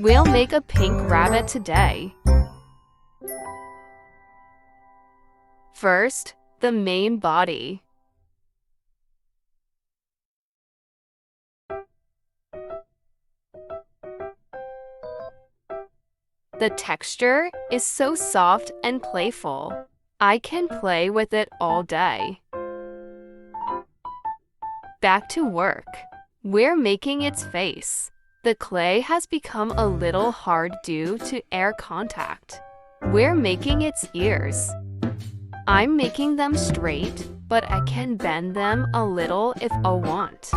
We'll make a pink rabbit today. First, the main body. The texture is so soft and playful. I can play with it all day. Back to work. We're making its face. The clay has become a little hard due to air contact. We're making its ears. I'm making them straight, but I can bend them a little if I want.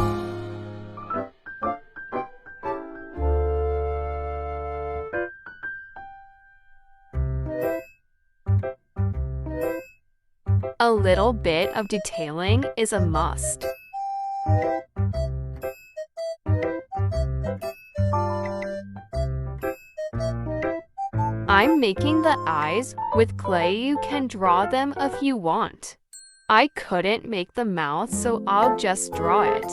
A little bit of detailing is a must. I'm making the eyes with clay. You can draw them if you want. I couldn't make the mouth, so I'll just draw it.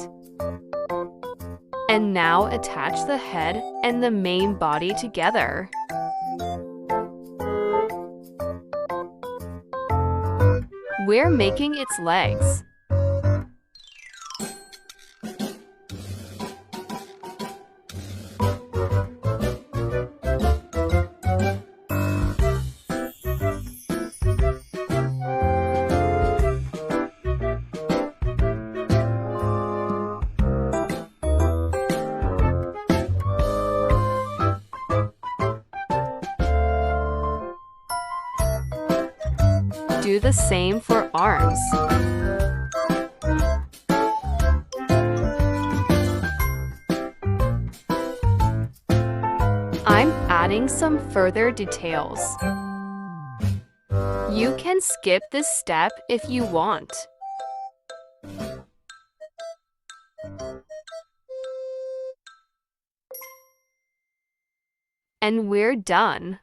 And now attach the head and the main body together. We're making its legs. Do the same for arms. I'm adding some further details. You can skip this step if you want. And we're done.